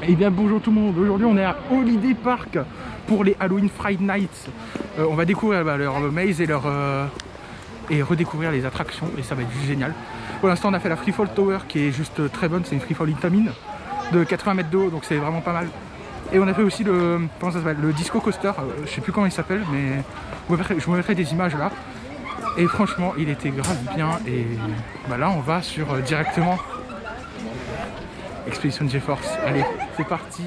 Et bien bonjour tout le monde, aujourd'hui on est à Holiday Park pour les Halloween Friday Nights. On va découvrir leur maze et redécouvrir les attractions et ça va être juste génial. Pour l'instant on a fait la Freefall Tower qui est juste très bonne, c'est une Freefall Intamin de 80 mètres de haut, donc c'est vraiment pas mal. Et on a fait aussi le Disco Coaster, je sais plus comment il s'appelle, mais je vous mettrai des images là. Et franchement il était grave bien et bah là on va sur directement Expedition GeForce. Allez, c'est parti.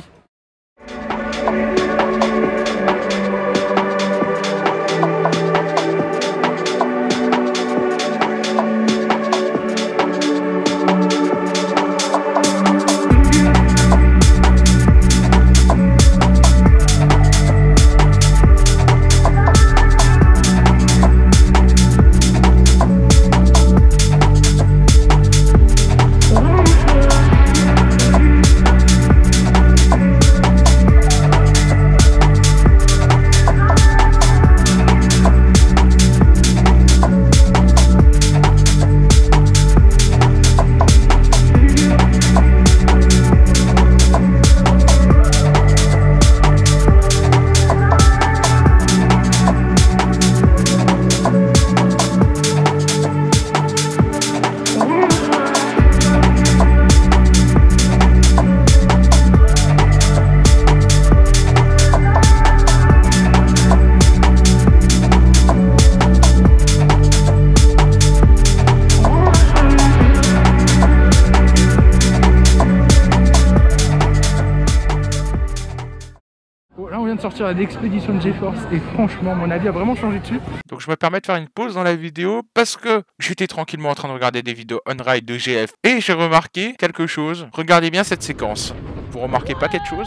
Sortir à d'Expedition GeForce et franchement mon avis a vraiment changé dessus. Donc je me permets de faire une pause dans la vidéo parce que j'étais tranquillement en train de regarder des vidéos on-ride de GF et j'ai remarqué quelque chose. Regardez bien cette séquence. Vous remarquez pas quelque chose?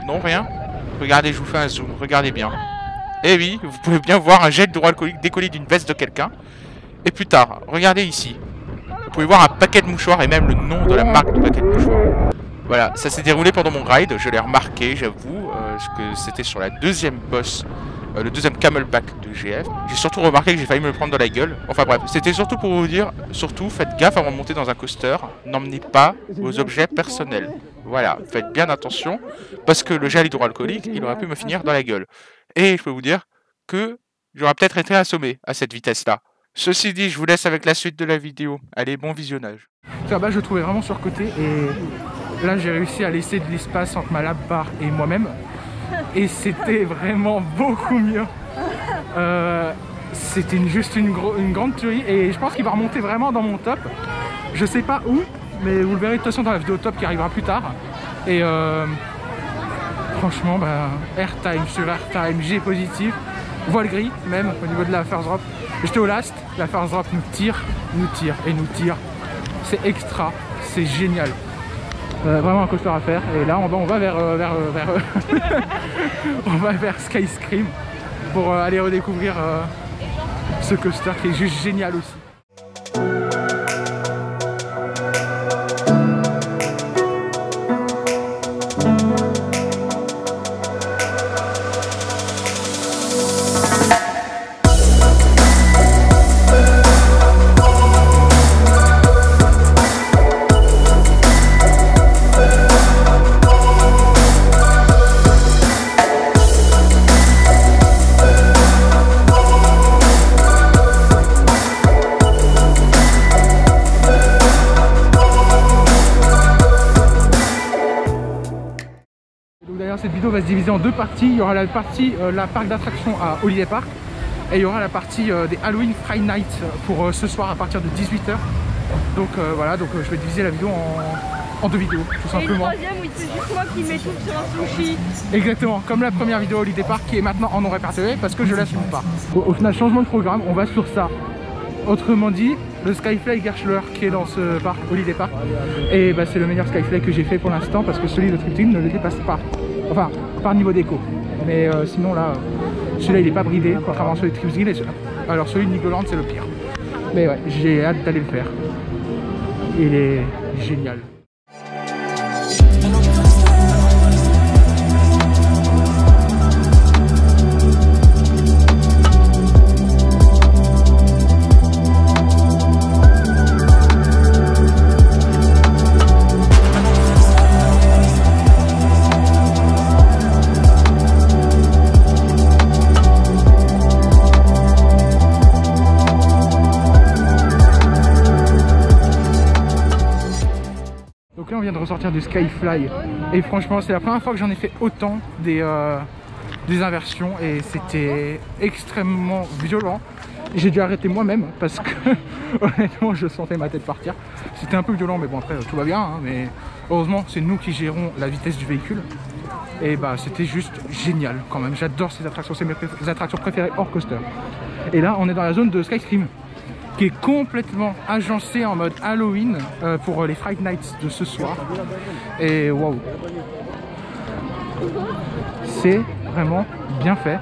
Non, rien? Regardez, je vous fais un zoom, regardez bien. Et oui, vous pouvez bien voir un gel d'hydroalcoolique décollé d'une veste de quelqu'un. Et plus tard, regardez ici. Vous pouvez voir un paquet de mouchoirs et même le nom de la marque du paquet de mouchoirs. Voilà, ça s'est déroulé pendant mon ride, je l'ai remarqué, j'avoue, que c'était sur la deuxième boss, le deuxième camelback de GF. J'ai surtout remarqué que j'ai failli me le prendre dans la gueule. Enfin bref, c'était surtout pour vous dire, surtout faites gaffe avant de monter dans un coaster, n'emmenez pas vos objets personnels. Voilà, faites bien attention, parce que le gel hydroalcoolique, il aurait pu me finir dans la gueule. Et je peux vous dire que j'aurais peut-être été assommé à cette vitesse-là. Ceci dit, je vous laisse avec la suite de la vidéo. Allez, bon visionnage. Là-bas, je le trouvais vraiment surcoté et là, j'ai réussi à laisser de l'espace entre ma lap bar et moi-même. Et c'était vraiment beaucoup mieux. C'était juste une grande tuerie et je pense qu'il va remonter vraiment dans mon top. Je sais pas où, mais vous le verrez de toute façon dans la vidéo top qui arrivera plus tard. Et franchement, bah, airtime sur airtime, G positif. Voile gris même au niveau de la first drop. J'étais au last, la first drop nous tire et nous tire. C'est extra, c'est génial. Vraiment un coaster à faire. Et là on va vers on va vers Sky Scream pour aller redécouvrir ce coaster qui est juste génial aussi. Cette vidéo va se diviser en deux parties. Il y aura la partie la parc d'attractions à Holiday Park et il y aura la partie des Halloween Friday Nights pour ce soir à partir de 18 h. Donc voilà, donc je vais diviser la vidéo en deux vidéos tout simplement. Et une troisième où c'est juste moi qui m'étouffe sur un sushi. Exactement, comme la première vidéo Holiday Park qui est maintenant en non répertorié parce que je l'assume pas. Au final, changement de programme, on va sur ça. Autrement dit, le Skyfly Gerschler qui est dans ce parc, Holiday Park, et bah, c'est le meilleur Skyfly que j'ai fait pour l'instant parce que celui de Triptyque ne le dépasse pas. Enfin, par niveau déco. Mais sinon là, celui-là il est pas bridé, contrairement à celui de Triptyque. Alors celui de Nicoland c'est le pire. Mais ouais, j'ai hâte d'aller le faire. Il est génial. sortir du Skyfly. Et franchement, c'est la première fois que j'en ai fait autant des inversions et c'était extrêmement violent. J'ai dû arrêter moi-même parce que honnêtement je sentais ma tête partir. C'était un peu violent mais bon après tout va bien hein, mais heureusement c'est nous qui gérons la vitesse du véhicule. Et bah c'était juste génial quand même. J'adore ces attractions, c'est mes attractions préférées hors coaster. Et là on est dans la zone de Skyscream qui est complètement agencée en mode Halloween pour les Fright Nights de ce soir. Et waouh, c'est vraiment bien fait.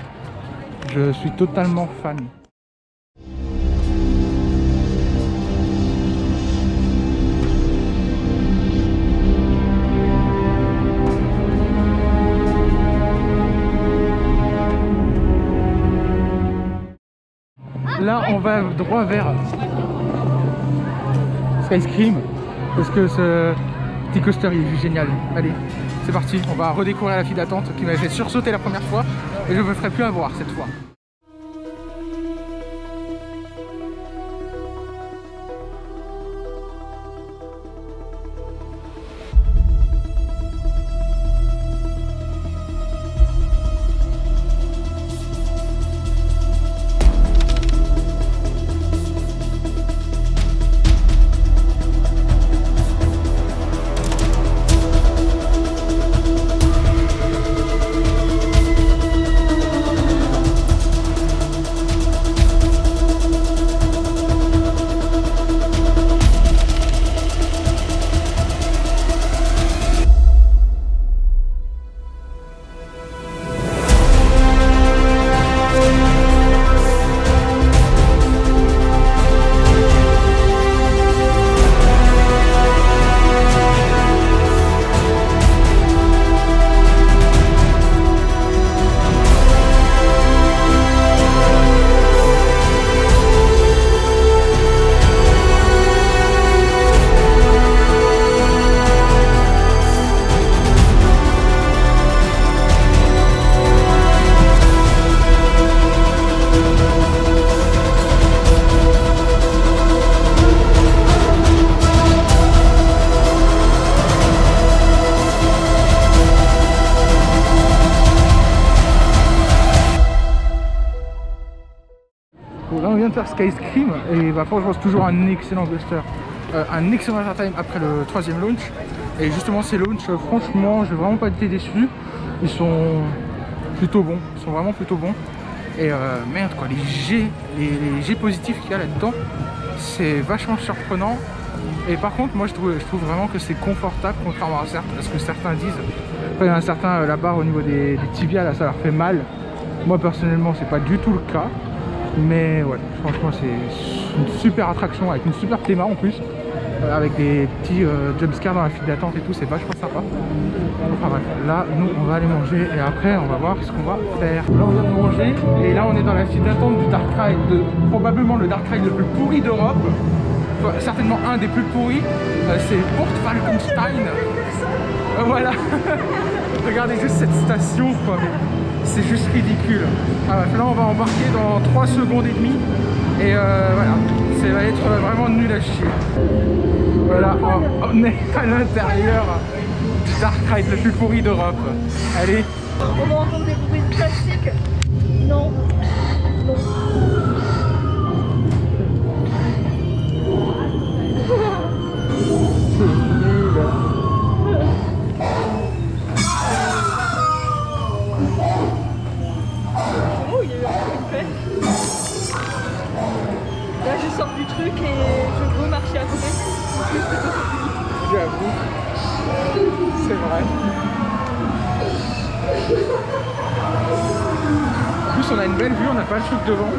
Je suis totalement fan. Là, on va droit vers Skyscream parce que ce petit coaster il est juste génial. Allez, c'est parti, on va redécouvrir la file d'attente qui m'avait fait sursauter la première fois et je ne me ferai plus avoir cette fois. Là on vient de faire Skyscream et bah, franchement c'est toujours un excellent coaster, un excellent airtime après le 3e launch. Et justement ces launchs, franchement j'ai vraiment pas été déçu, ils sont plutôt bons, ils sont vraiment plutôt bons. Et merde quoi, les G positifs qu'il y a là-dedans, c'est vachement surprenant. Et par contre moi je trouve vraiment que c'est confortable contrairement à ce que certains disent. Après, il y en a certains, la barre au niveau des tibias là ça leur fait mal. Moi personnellement c'est pas du tout le cas. Mais ouais, franchement c'est une super attraction avec une super théma en plus, avec des petits jumpscares dans la file d'attente et tout, c'est vachement sympa. Enfin bref, là nous on va aller manger et après on va voir ce qu'on va faire. Là on vient de manger et là on est dans la file d'attente du Dark Ride, probablement le Dark Ride le plus pourri d'Europe, enfin, certainement un des plus pourris, c'est Port Falkenstein. Voilà. Regardez juste cette station quoi, mais c'est juste ridicule. Ah ouais, là on va embarquer dans 3 secondes et demie et voilà, ça va être vraiment nul à chier. Voilà, on est à l'intérieur du Dark Ride le plus pourri d'Europe. Allez. On va entendre des bruits de plastique. Non. Non. Oh, il y a eu un truc fait. Là, je sors du truc et je veux marcher à côté. J'avoue, c'est vrai. En plus, on a une belle vue, on n'a pas le truc devant.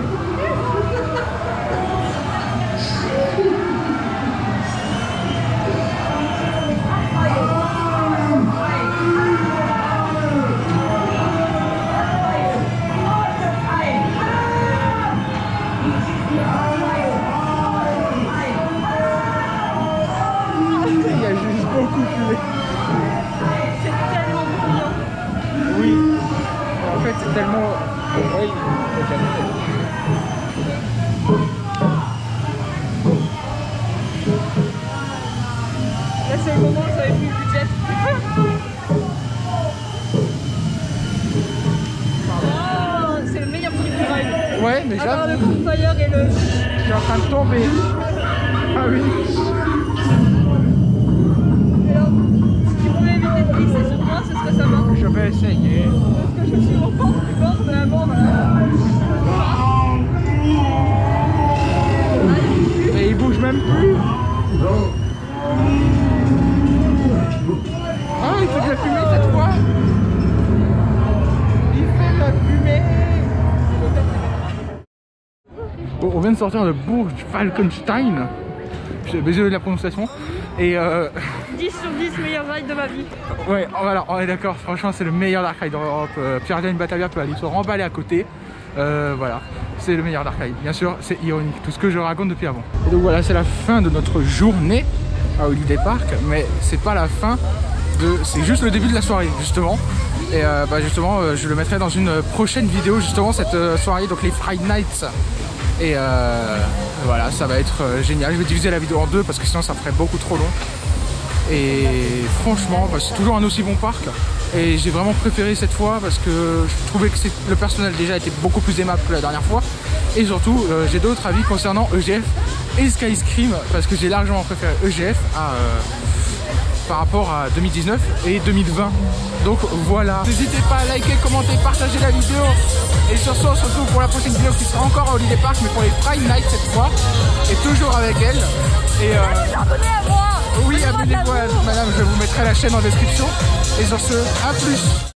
Il y a juste beaucoup fumé. C'est tellement bruyant. Oui. En fait, c'est tellement... Oui. Là, c'est le moment où ça va être plus budget. Ouais, mais À part le j'avoue, campfire et le... je suis en train de tomber. Ah oui. Alors, si tu pouvais éviter de glisser sur moi, ce serait sympa. Je vais essayer. Parce que je suis au bord du bord de la mort. Et il bouge même plus. Ah, il fait de la fumée cette fois. Il fait de la fumée. Bon, on vient de sortir de Burj Falkenstein. Je suis désolé de la prononciation. Et 10 sur 10 meilleur ride de ma vie. ouais, voilà, on est d'accord. Franchement, c'est le meilleur dark ride d'Europe. Pierre-Jeanne Batavia peut aller se remballer à côté. Voilà, c'est le meilleur dark ride. Bien sûr, c'est ironique, tout ce que je raconte depuis avant. Et donc voilà, c'est la fin de notre journée à Holiday Park, mais c'est pas la fin de... C'est juste le début de la soirée, justement. Et justement, je le mettrai dans une prochaine vidéo, justement, cette soirée, donc les Friday Nights. Et voilà, ça va être génial. Je vais diviser la vidéo en deux parce que sinon ça ferait beaucoup trop long. Et franchement, c'est toujours un aussi bon parc. Et j'ai vraiment préféré cette fois parce que je trouvais que le personnel déjà était beaucoup plus aimable que la dernière fois. Et surtout, j'ai d'autres avis concernant EGF et Skyscream parce que j'ai largement préféré EGF par rapport à 2019 et 2020. Donc voilà, n'hésitez pas à liker, commenter, partager la vidéo. Et sur ce, on se retrouve pour la prochaine vidéo qui sera encore à Holiday Park, mais pour les Friday Nights cette fois. Et toujours avec elle. Et Abonnez à moi. oui, abonnez-vous à madame, je vous mettrai la chaîne en description. Et sur ce, à plus.